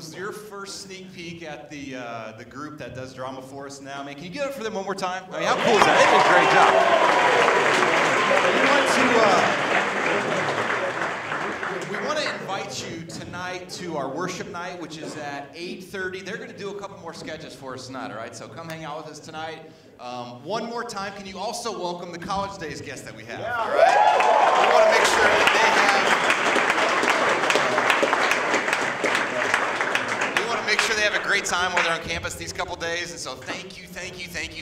was your first sneak peek at the group that does drama for us now. Man, can you give it for them one more time? I mean, how cool is that? They did a great job. We want to invite you tonight to our worship night, which is at 8:30. They're going to do a couple more sketches for us tonight, all right? So come hang out with us tonight. One more time, can you also welcome the College Days guests that we have, all right? We want to make sure that make sure they have a great time while they're on campus these couple days. And so thank you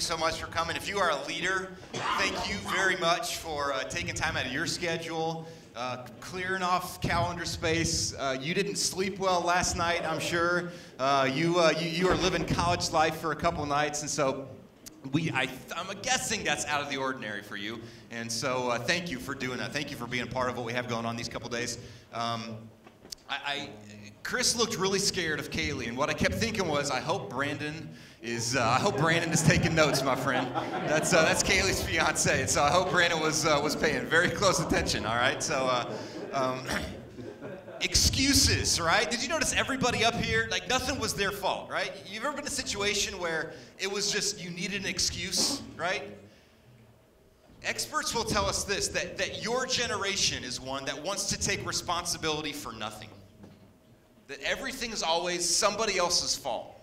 so much for coming. If you are a leader, thank you very much for taking time out of your schedule, clearing off calendar space. You didn't sleep well last night, I'm sure. You are living college life for a couple nights, and so I'm guessing that's out of the ordinary for you. And so thank you for doing that. Thank you for being a part of what we have going on these couple days. Chris looked really scared of Kaylee, and what I kept thinking was, I hope Brandon is taking notes, my friend. That's Kaylee's fiance, and so I hope Brandon was paying very close attention. All right, so excuses, right? Did you notice everybody up here? Like nothing was their fault, right? You've ever been in a situation where it was just you needed an excuse, right? Experts will tell us this, that your generation is one that wants to take responsibility for nothing. That everything is always somebody else's fault.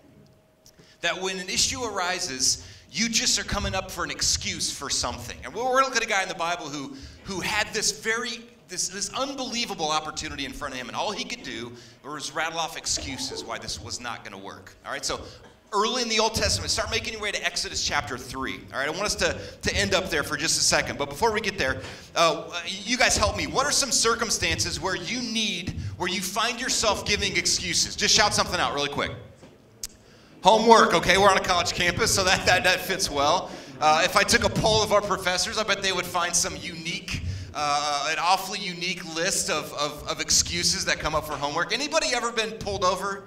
That when an issue arises, you just are coming up for an excuse for something. And we're looking at a guy in the Bible who had this unbelievable opportunity in front of him, and all he could do was rattle off excuses why this was not going to work. All right, so early in the Old Testament, start making your way to Exodus chapter 3. All right, I want us to end up there for just a second. But before we get there, you guys help me. What are some circumstances where you find yourself giving excuses? Just shout something out really quick. Homework, okay, we're on a college campus, so that fits well. If I took a poll of our professors, I bet they would find some an awfully unique list of excuses that come up for homework. Anybody ever been pulled over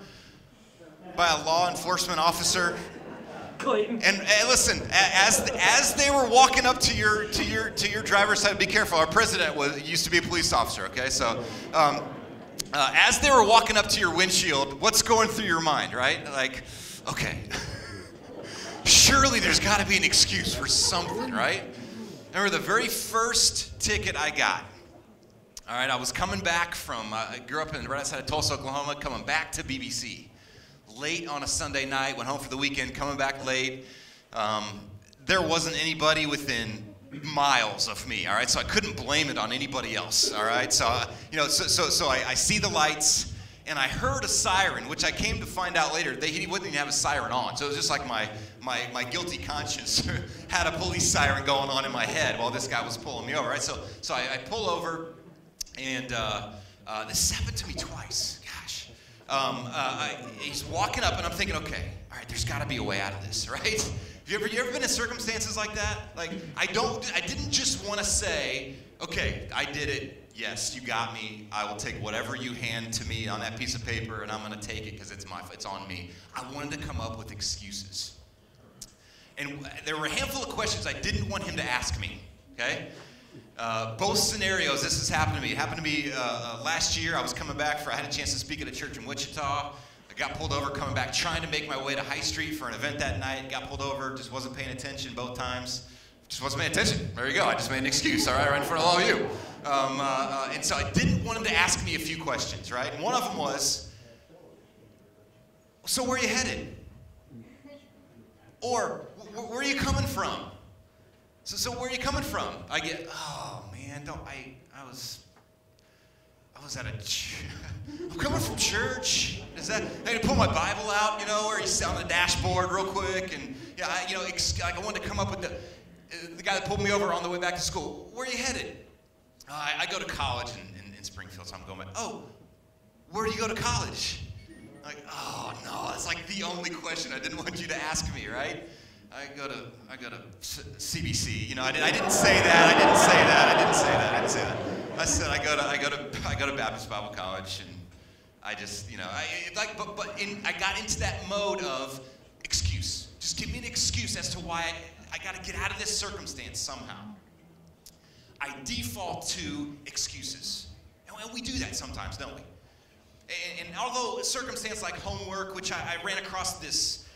by a law enforcement officer? And listen, as they were walking up to your driver's side, be careful. Our president used to be a police officer. Okay, so as they were walking up to your windshield, what's going through your mind, right? Like, okay, surely there's got to be an excuse for something, right? I remember the very first ticket I got. All right, I was coming back from, I grew up right outside of Tulsa, Oklahoma, coming back to BBC. Late on a Sunday night, went home for the weekend, coming back late. There wasn't anybody within miles of me, all right? So I couldn't blame it on anybody else, all right? So, I see the lights, and I heard a siren, which I came to find out later, he wouldn't even have a siren on. So it was just like my guilty conscience had a police siren going on in my head while this guy was pulling me over, right? So I pull over, and this happened to me twice. He's walking up, and I'm thinking, okay, all right, there's got to be a way out of this, right? You ever been in circumstances like that? Like, I didn't just want to say, okay, I did it. Yes, you got me. I will take whatever you hand to me on that piece of paper, and I'm going to take it because it's on me. I wanted to come up with excuses. And there were a handful of questions I didn't want him to ask me, okay? Both scenarios, this has happened to me. It happened to me last year. I was coming back I had a chance to speak at a church in Wichita. I got pulled over coming back, trying to make my way to High Street for an event that night. Got pulled over, just wasn't paying attention both times. Just wasn't paying attention. There you go. I just made an excuse, all right in front of all of you. And so I didn't want him to ask me a few questions, right? And one of them was, so where are you headed? Or, where are you coming from? So where are you coming from? I get, oh man, I was at I'm coming from church. Is that, I had to pull my Bible out, or you sit on the dashboard real quick, and yeah, I wanted to come up with the guy that pulled me over on the way back to school. Where are you headed? I go to college in Springfield, so I'm going back. Oh, where do you go to college? I'm like, oh no, that's like the only question I didn't want you to ask me, right? I go to CBC. I didn't say that. I said I go to Baptist Bible College, and I just, I got into that mode of excuse. Just give me an excuse as to why I got to get out of this circumstance somehow. I default to excuses, and we do that sometimes, don't we? And although a circumstance like homework, which I ran across this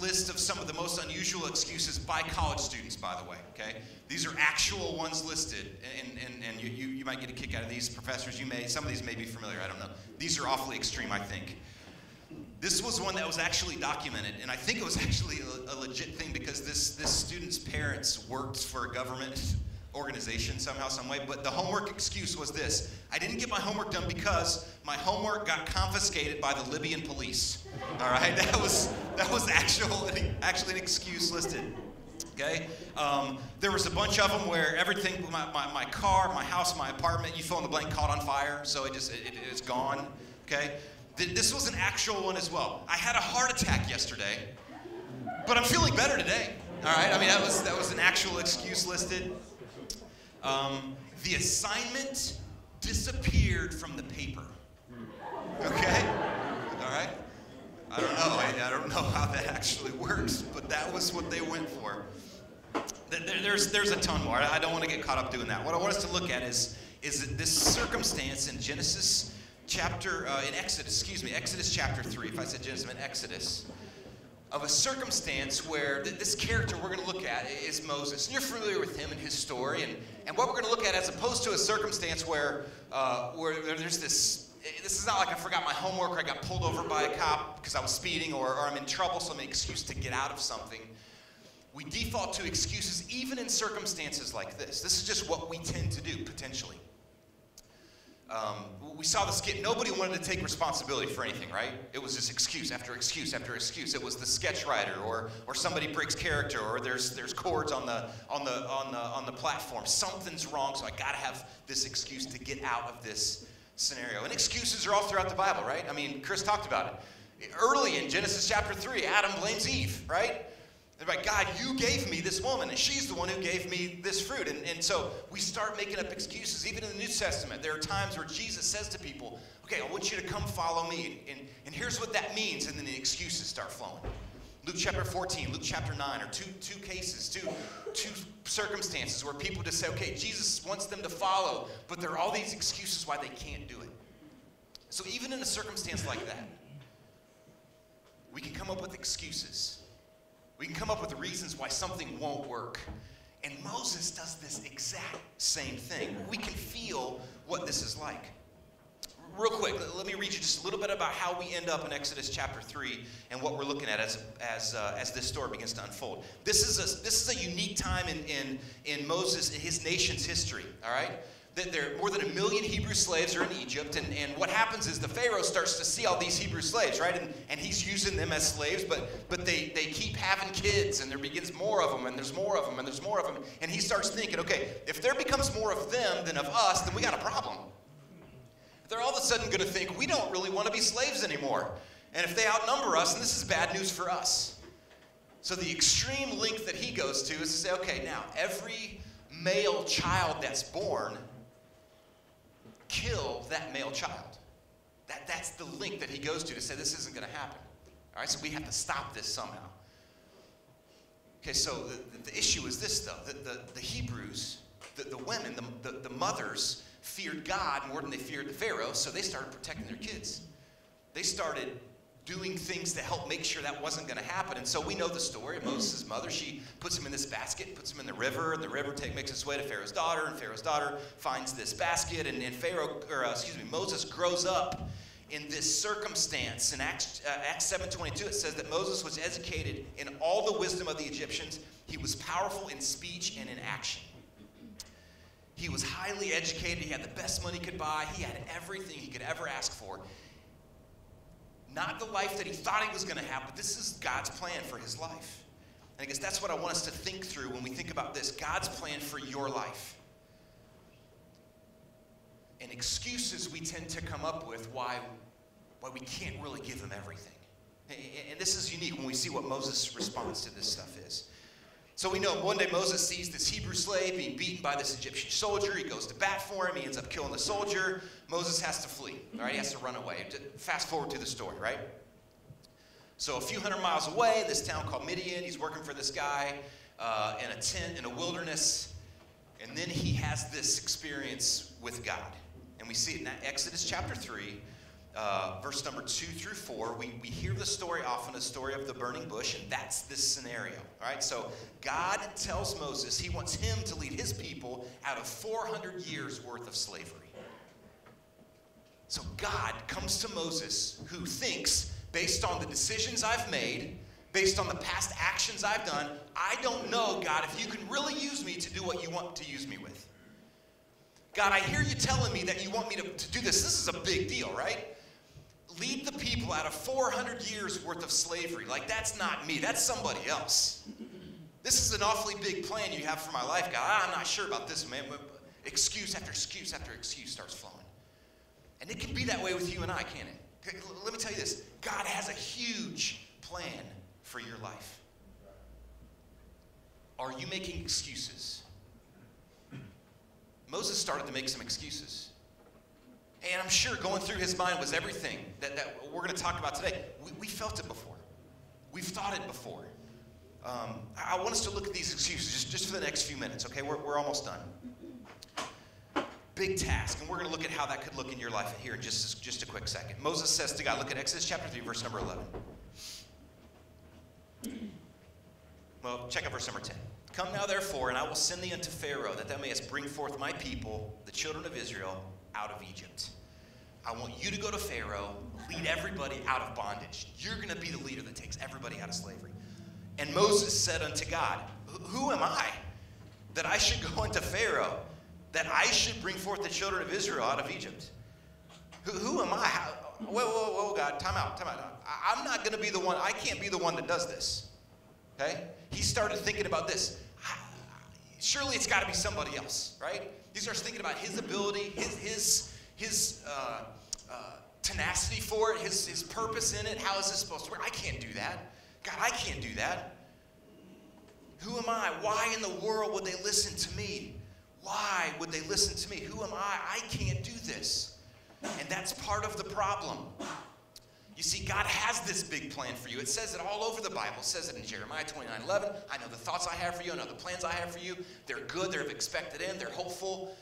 list of some of the most unusual excuses by college students, by the way, okay? These are actual ones listed, and you might get a kick out of these. Professors, some of these may be familiar, I don't know. These are awfully extreme, I think. This was one that was actually documented, and I think it was actually a legit thing because this student's parents worked for a government organization somehow, some way, but the homework excuse was this: I didn't get my homework done because my homework got confiscated by the Libyan police. All right, that was actually an excuse listed. Okay, there was a bunch of them where everything, my car, my house, my apartment, you fill in the blank, caught on fire, so it's gone. Okay, this was an actual one as well. I had a heart attack yesterday, but I'm feeling better today. All right, I mean that was an actual excuse listed. The assignment disappeared from the paper. Okay? All right? I don't know. I don't know how that actually works, but that was what they went for. There's a ton more. I don't want to get caught up doing that. What I want us to look at is this circumstance in Exodus chapter 3. If I said Genesis, I meant Exodus. Of a circumstance where this character we're going to look at is Moses. And you're familiar with him and his story. And what we're going to look at, as opposed to a circumstance where there's this is not like I forgot my homework or I got pulled over by a cop because I was speeding or I'm in trouble, so I'm an excuse to get out of something. We default to excuses even in circumstances like this. This is just what we tend to do, potentially. We saw the skit. Nobody wanted to take responsibility for anything, right? It was just excuse after excuse after excuse. It was the sketch writer, or somebody breaks character, or there's cords on the platform. Something's wrong, so I got to have this excuse to get out of this scenario. And excuses are all throughout the Bible, right? I mean, Chris talked about it. Early in Genesis chapter 3, Adam blames Eve, right? They're like, God, you gave me this woman, and she's the one who gave me this fruit. And so we start making up excuses. Even in the New Testament, there are times where Jesus says to people, okay, I want you to come follow me, and here's what that means, and then the excuses start flowing. Luke chapter 14, Luke chapter 9 are two cases, two circumstances where people just say, okay, Jesus wants them to follow, but there are all these excuses why they can't do it. So even in a circumstance like that, we can come up with excuses. We can come up with reasons why something won't work. And Moses does this exact same thing. We can feel what this is like. Real quick, let me read you just a little bit about how we end up in Exodus chapter 3 and what we're looking at as this story begins to unfold. This is a unique time in Moses, in his nation's history, all right? There are more than 1 million Hebrew slaves are in Egypt, and what happens is the Pharaoh starts to see all these Hebrew slaves, right? And he's using them as slaves, but they keep having kids, and there begins more of them, and there's more of them, and there's more of them. And he starts thinking, okay, if there becomes more of them than of us, then we got a problem. They're all of a sudden going to think, we don't really want to be slaves anymore. And if they outnumber us, then this is bad news for us. So the extreme length that he goes to is to say, okay, now, every male child that's born, kill that male child. That's the link that he goes to say this isn't going to happen. All right, so we have to stop this somehow. Okay, so the issue is this, though. The Hebrews, the women, the mothers feared God more than they feared the Pharaoh, so they started protecting their kids. They started doing things to help make sure that wasn't going to happen. And so we know the story of Moses' mother. She puts him in this basket, puts him in the river, and the river makes its way to Pharaoh's daughter, and Pharaoh's daughter finds this basket, and Moses grows up in this circumstance. In Acts 7:22, it says that Moses was educated in all the wisdom of the Egyptians. He was powerful in speech and in action. He was highly educated. He had the best money he could buy. He had everything he could ever ask for. Not the life that he thought he was going to have, but this is God's plan for his life. And I guess that's what I want us to think through when we think about this, God's plan for your life. And excuses we tend to come up with why we can't really give him everything. And this is unique when we see what Moses' response to this stuff is. So we know one day Moses sees this Hebrew slave being beaten by this Egyptian soldier. He goes to bat for him. He ends up killing the soldier. Moses has to flee. All right, he has to run away. Fast forward to the story, right? So a few hundred miles away, this town called Midian, he's working for this guy in a tent in a wilderness. And then he has this experience with God. And we see it in Exodus chapter 3. verse number 2 through 4, we hear the story often, a story of the burning bush, and that's this scenario. All right, so God tells Moses he wants him to lead his people out of 400 years worth of slavery. So God comes to Moses, who thinks, based on the decisions I've made, based on the past actions I've done, I don't know, God, if you can really use me to do what you want to use me with. God, I hear you telling me that you want me to do this. This is a big deal, right? Lead the people out of 400 years worth of slavery. Like, that's not me. That's somebody else. This is an awfully big plan you have for my life, God. I'm not sure about this, man. Excuse after excuse after excuse starts flowing. And it can be that way with you and I, can't it? Let me tell you this. God has a huge plan for your life. Are you making excuses? Moses started to make some excuses. And I'm sure going through his mind was everything that we're going to talk about today. We felt it before. We've thought it before. I want us to look at these excuses just for the next few minutes, okay? We're almost done. Big task, and we're going to look at how that could look in your life here in just a quick second. Moses says to God, look at Exodus chapter 3, verse number 11. Well, check out verse number 10. Come now, therefore, and I will send thee unto Pharaoh, that thou mayest bring forth my people, the children of Israel, out of Egypt. I want you to go to Pharaoh, lead everybody out of bondage. You're going to be the leader that takes everybody out of slavery. And Moses said unto God, who am I, that I should go unto Pharaoh, that I should bring forth the children of Israel out of Egypt? Who am I? Whoa, God, time out. I'm not going to be the one. I can't be the one that does this. Okay? He started thinking about this. Surely it's got to be somebody else, right? He starts thinking about his ability, his tenacity for it, his purpose in it. How is this supposed to work? I can't do that. God, I can't do that. Who am I? Why in the world would they listen to me? Why would they listen to me? Who am I? I can't do this. And that's part of the problem. You see, God has this big plan for you. It says it all over the Bible. It says it in Jeremiah 29:11. I know the thoughts I have for you. I know the plans I have for you. They're good. They're expected in. They're hopeful.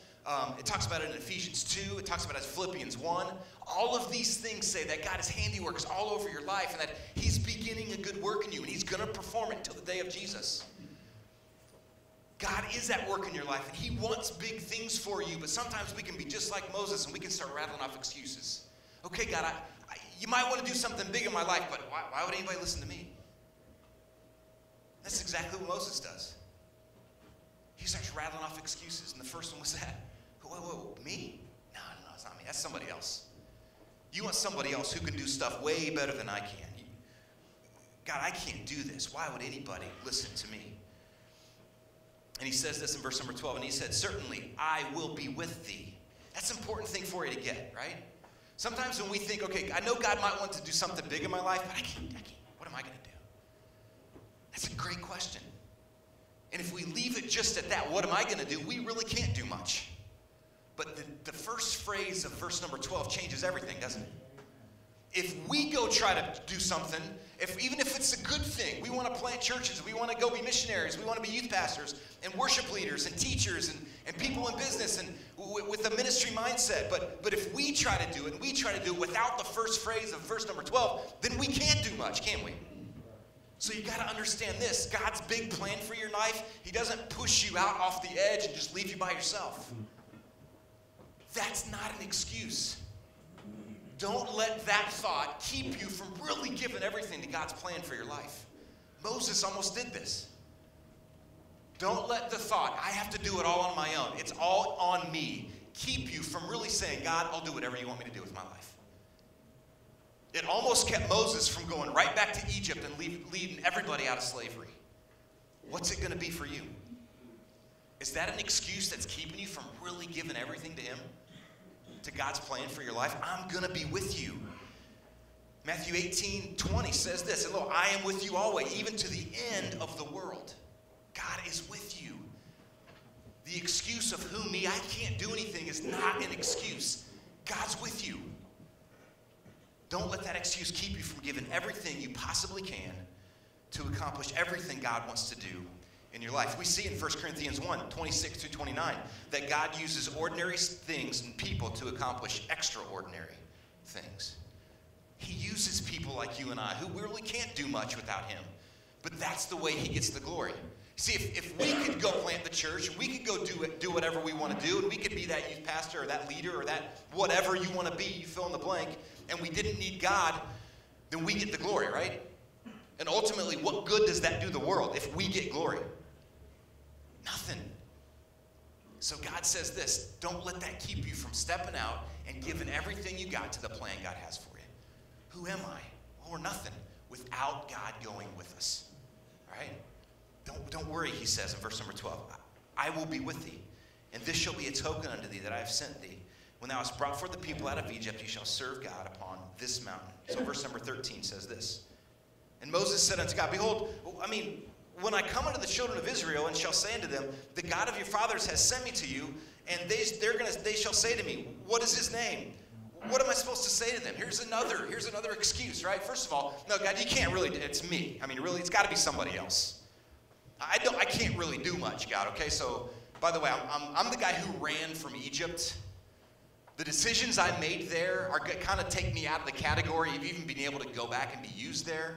It talks about it in Ephesians 2. It talks about it in Philippians 1. All of these things say that God's handiwork is all over your life and that he's beginning a good work in you and he's going to perform it until the day of Jesus. God is at work in your life and he wants big things for you, but sometimes we can be just like Moses and we can start rattling off excuses. Okay, God, you might want to do something big in my life, but why would anybody listen to me? That's exactly what Moses does. He starts rattling off excuses, and the first one was that. Whoa, me? No, it's not me. That's somebody else. You want somebody else who can do stuff way better than I can. God, I can't do this. Why would anybody listen to me? And he says this in verse number 12, and he said, certainly I will be with thee. That's an important thing for you to get, right? Sometimes when we think, okay, I know God might want to do something big in my life, but I can't. What am I going to do? That's a great question. And if we leave it just at that, what am I going to do? We really can't do much. But the first phrase of verse number 12 changes everything, doesn't it? If we go try to do something, even if it's a good thing, we want to plant churches, we want to go be missionaries, we want to be youth pastors and worship leaders and teachers and people in business and with a ministry mindset. But if we try to do it, and we try to do it without the first phrase of verse number 12, then we can't do much, can we? So you got to understand this. God's big plan for your life, he doesn't push you out off the edge and just leave you by yourself. That's not an excuse. Don't let that thought keep you from really giving everything to God's plan for your life. Moses almost did this. Don't let the thought, I have to do it all on my own, it's all on me, keep you from really saying, God, I'll do whatever you want me to do with my life. It almost kept Moses from going right back to Egypt and leading everybody out of slavery. What's it going to be for you? Is that an excuse that's keeping you from really giving everything to him? To God's plan for your life? I'm going to be with you. Matthew 18:20 says this, and look, I am with you always, even to the end of the world. God is with you. The excuse of who me, I can't do anything is not an excuse. God's with you. Don't let that excuse keep you from giving everything you possibly can to accomplish everything God wants to do in your life. We see in 1 Corinthians 1:26-29 that God uses ordinary things and people to accomplish extraordinary things. He uses people like you and I who really can't do much without him. But that's the way he gets the glory. See, if we could go plant the church, we could go do whatever we want to do, and we could be that youth pastor or that leader or that whatever you want to be, you fill in the blank, and we didn't need God, then we get the glory, right? And ultimately, what good does that do the world if we get glory? Nothing. So God says this, don't let that keep you from stepping out and giving everything you got to the plan God has for you. Who am I? Well, we're nothing without God going with us. All right? Don't worry, he says in verse number 12. I will be with thee, and this shall be a token unto thee that I have sent thee. When thou hast brought forth the people out of Egypt, ye shall serve God upon this mountain. So verse number 13 says this. And Moses said unto God, behold, when I come unto the children of Israel and shall say unto them, the God of your fathers has sent me to you, and they shall say to me, what is his name? What am I supposed to say to them? Here's another excuse, right? First of all, no, God, you can't really, it's me. Really, it's got to be somebody else. I can't really do much, God, okay? So, by the way, I'm the guy who ran from Egypt. The decisions I made there are kind of take me out of the category of even being able to go back and be used there.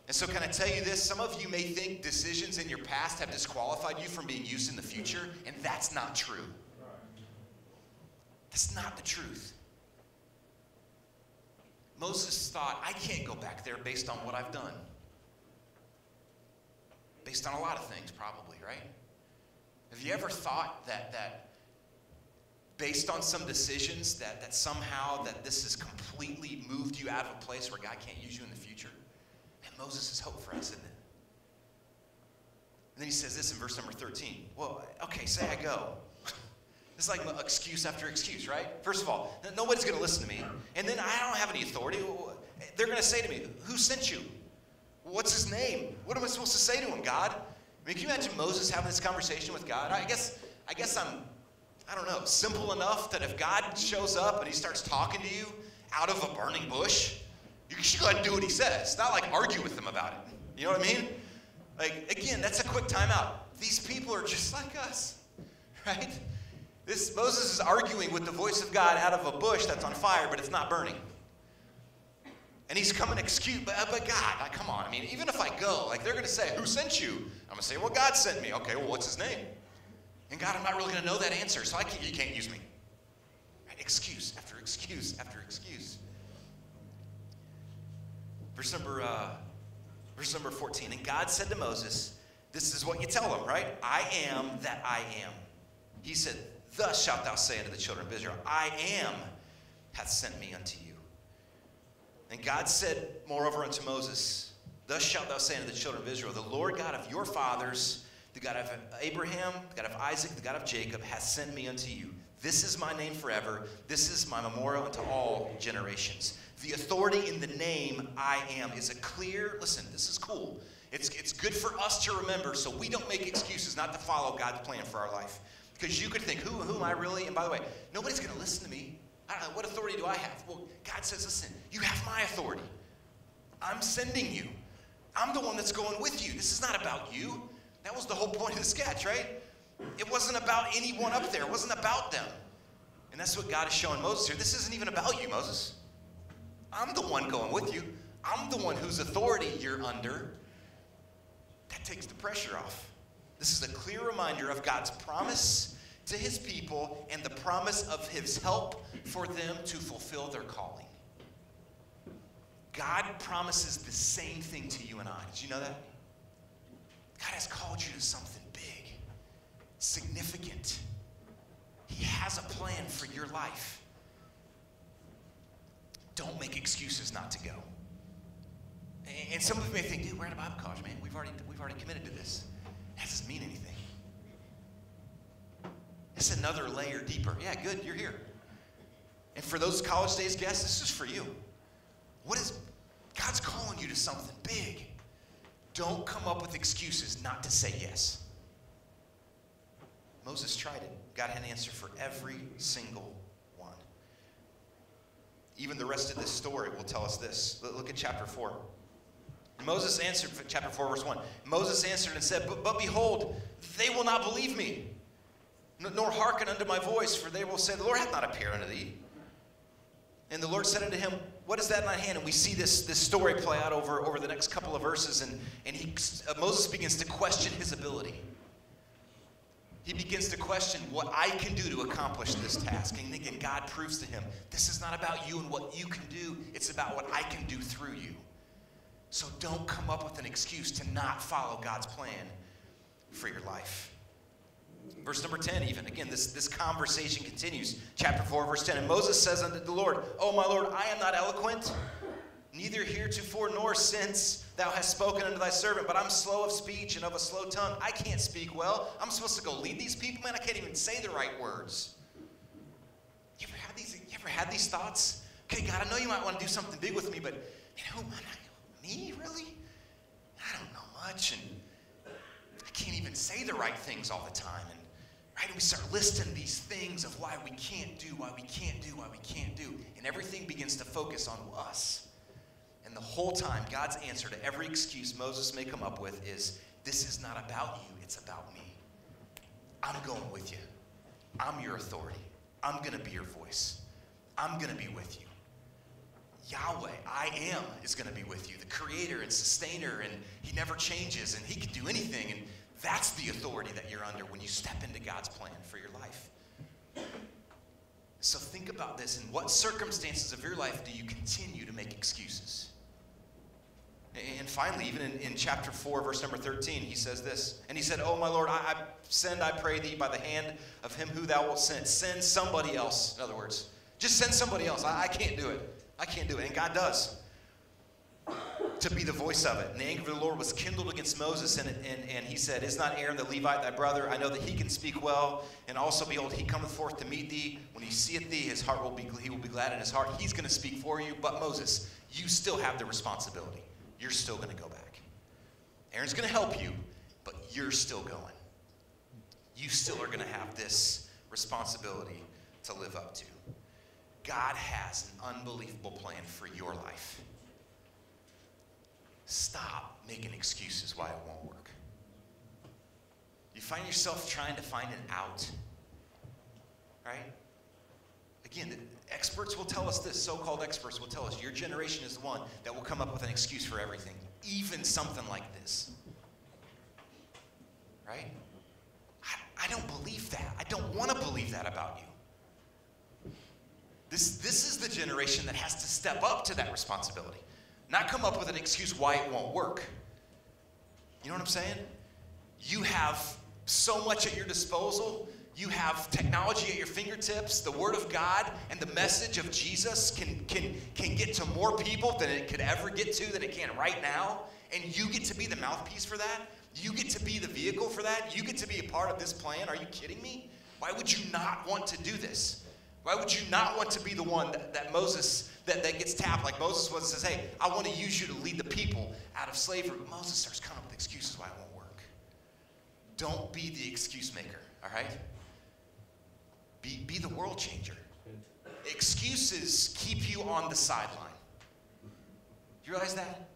And so can I tell you this? Some of you may think decisions in your past have disqualified you from being used in the future, and that's not true. That's not the truth. Moses thought, I can't go back there based on what I've done. Based on a lot of things, probably, right? Have you ever thought that based on some decisions that somehow that this has completely moved you out of a place where God can't use you in the future? And Moses is hope for us, isn't it? And then he says this in verse number 13. Well, okay, say I go. It's like excuse after excuse, right? First of all, nobody's going to listen to me. And then I don't have any authority. They're going to say to me, who sent you? What's his name? What am I supposed to say to him, God? Can you imagine Moses having this conversation with God? I guess I don't know, simple enough that if God shows up and he starts talking to you out of a burning bush, you should go ahead and do what he says. Not like argue with him about it. You know what I mean? Like, again, that's a quick timeout. These people are just like us, right? Moses is arguing with the voice of God out of a bush that's on fire, but it's not burning. And he's coming excuse, but God, come on. Even if I go, they're going to say, who sent you? I'm going to say, well, God sent me. Okay, well, what's his name? And God, I'm not really going to know that answer, so you can't use me. Right? Excuse after excuse after excuse. Verse number 14. And God said to Moses, this is what you tell them, right? I am that I am. He said, thus shalt thou say unto the children of Israel, I am hath sent me unto you. And God said, moreover, unto Moses, thus shalt thou say unto the children of Israel, the Lord God of your fathers, the God of Abraham, the God of Isaac, the God of Jacob, hath sent me unto you. This is my name forever. This is my memorial unto all generations. The authority in the name I am is a clear, listen, this is cool. It's good for us to remember so we don't make excuses not to follow God's plan for our life. Because you could think, who am I really? And by the way, nobody's going to listen to me. I don't know, what authority do I have? Well, God says, listen, you have my authority. I'm sending you. I'm the one that's going with you. This is not about you. That was the whole point of the sketch, right? It wasn't about anyone up there. It wasn't about them. And that's what God is showing Moses here. This isn't even about you, Moses. I'm the one going with you. I'm the one whose authority you're under. That takes the pressure off. This is a clear reminder of God's promise to his people and the promise of his help for them to fulfill their calling. God promises the same thing to you and I. Did you know that? God has called you to something big, significant. He has a plan for your life. Don't make excuses not to go. And some of you may think, dude, we're at a Bible college, man. We've already committed to this. That doesn't mean anything. It's another layer deeper. Yeah, good, you're here. And for those college days guests, this is for you. God's calling you to something big. Don't come up with excuses not to say yes. Moses tried it. God had an answer for every single one. Even the rest of this story will tell us this. Look at chapter 4. Moses answered, chapter 4, verse 1. Moses answered and said, but behold, they will not believe me, nor hearken unto my voice, for they will say, the Lord hath not appeared unto thee. And the Lord said unto him, what is that in my hand? And we see this story play out over the next couple of verses, and Moses begins to question his ability. He begins to question what I can do to accomplish this task. And again, God proves to him, this is not about you and what you can do. It's about what I can do through you. So don't come up with an excuse to not follow God's plan for your life. Verse number 10 even. Again, this conversation continues. Chapter 4, verse 10. And Moses says unto the Lord, O my Lord, I am not eloquent, neither heretofore nor since thou hast spoken unto thy servant, but I'm slow of speech and of a slow tongue. I can't speak well. I'm supposed to go lead these people, man. I can't even say the right words. You ever had these thoughts? Okay, God, I know you might want to do something big with me, but me, really? I don't know much, and I can't even say the right things all the time. And we start listing these things of why we can't do, why we can't do, why we can't do, and everything begins to focus on us. And the whole time, God's answer to every excuse Moses may come up with is, this is not about you, it's about me. I'm going with you. I'm your authority. I'm going to be your voice. I'm going to be with you. Yahweh, I am, is going to be with you, the creator and sustainer, and he never changes, and he can do anything, and that's the authority that you're under when you step into God's plan for your life. So think about this. In what circumstances of your life do you continue to make excuses? And finally, even in chapter 4, verse number 13, he says this. And he said, Oh, my Lord, I send, I pray thee, by the hand of him who thou wilt send. Send somebody else, in other words. Just send somebody else. I can't do it. I can't do it. And God does. To be the voice of it. And the anger of the Lord was kindled against Moses, and he said, Is not Aaron the Levite thy brother? I know that he can speak well. And also, behold, he cometh forth to meet thee. When he seeth thee, he will be glad in his heart. He's going to speak for you. But Moses, you still have the responsibility. You're still going to go back. Aaron's going to help you, but you're still going. You still are going to have this responsibility to live up to. God has an unbelievable plan for your life. Stop making excuses why it won't work. You find yourself trying to find an out, right? Again, the experts will tell us this, so-called experts will tell us your generation is the one that will come up with an excuse for everything, even something like this. Right? I don't believe that. I don't want to believe that about you. This is the generation that has to step up to that responsibility. Not come up with an excuse why it won't work. You know what I'm saying? You have so much at your disposal. You have technology at your fingertips. The Word of God and the message of Jesus can get to more people than it could ever get to, than it can right now. And you get to be the mouthpiece for that. You get to be the vehicle for that. You get to be a part of this plan. Are you kidding me? Why would you not want to do this? Why would you not want to be the one that Moses, that gets tapped like Moses was, and says, hey, I want to use you to lead the people out of slavery. But Moses starts coming up with excuses why it won't work. Don't be the excuse maker, all right? Be the world changer. Excuses keep you on the sideline. You realize that?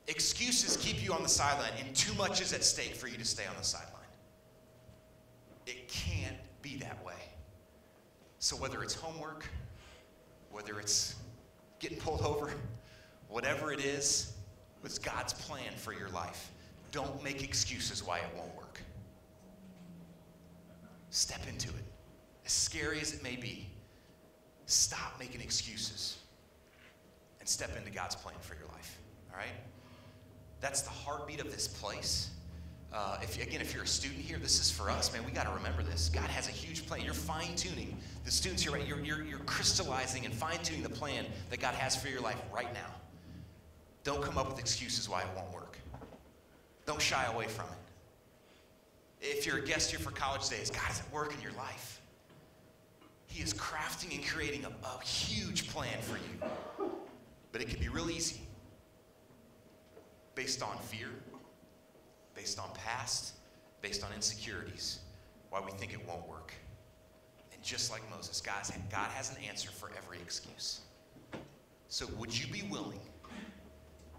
Excuses keep you on the sideline, and too much is at stake for you to stay on the sideline. It can't be that way. So whether it's homework, whether it's getting pulled over, whatever it is, it's God's plan for your life. Don't make excuses why it won't work. Step into it. As scary as it may be, stop making excuses and step into God's plan for your life. All right? That's the heartbeat of this place. If you're a student here, this is for us, man. We got to remember this. God has a huge plan. You're fine-tuning. The students here, right? You're crystallizing and fine-tuning the plan that God has for your life right now. Don't come up with excuses why it won't work. Don't shy away from it. If you're a guest here for college days, God is at work in your life. He is crafting and creating a huge plan for you. But it can be real easy. Based on fear, based on past, based on insecurities, why we think it won't work. And just like Moses, God has an answer for every excuse. So would you be willing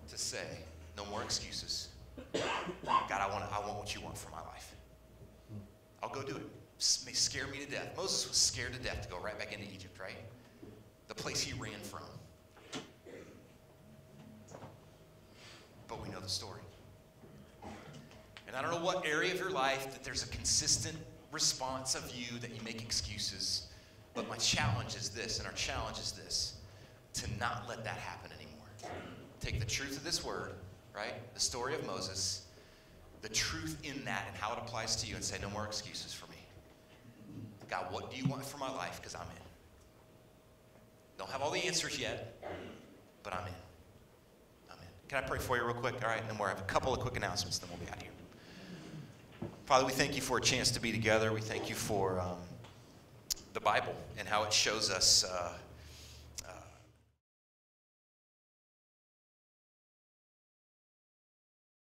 to say, no more excuses? God, I want what you want for my life. I'll go do it. It may scare me to death. Moses was scared to death to go right back into Egypt, right? The place he ran from. but we know the story. And I don't know what area of your life that there's a consistent response of you that you make excuses, but my challenge is this, and our challenge is this, to not let that happen anymore. Take the truth of this word, right? The story of Moses, the truth in that and how it applies to you, and say, no more excuses for me. God, what do you want for my life? Because I'm in. Don't have all the answers yet, but I'm in. I'm in. Can I pray for you real quick? All right, and then we'll have a couple of quick announcements, then we'll be out of here. Father, we thank you for a chance to be together. We thank you for the Bible and how it shows us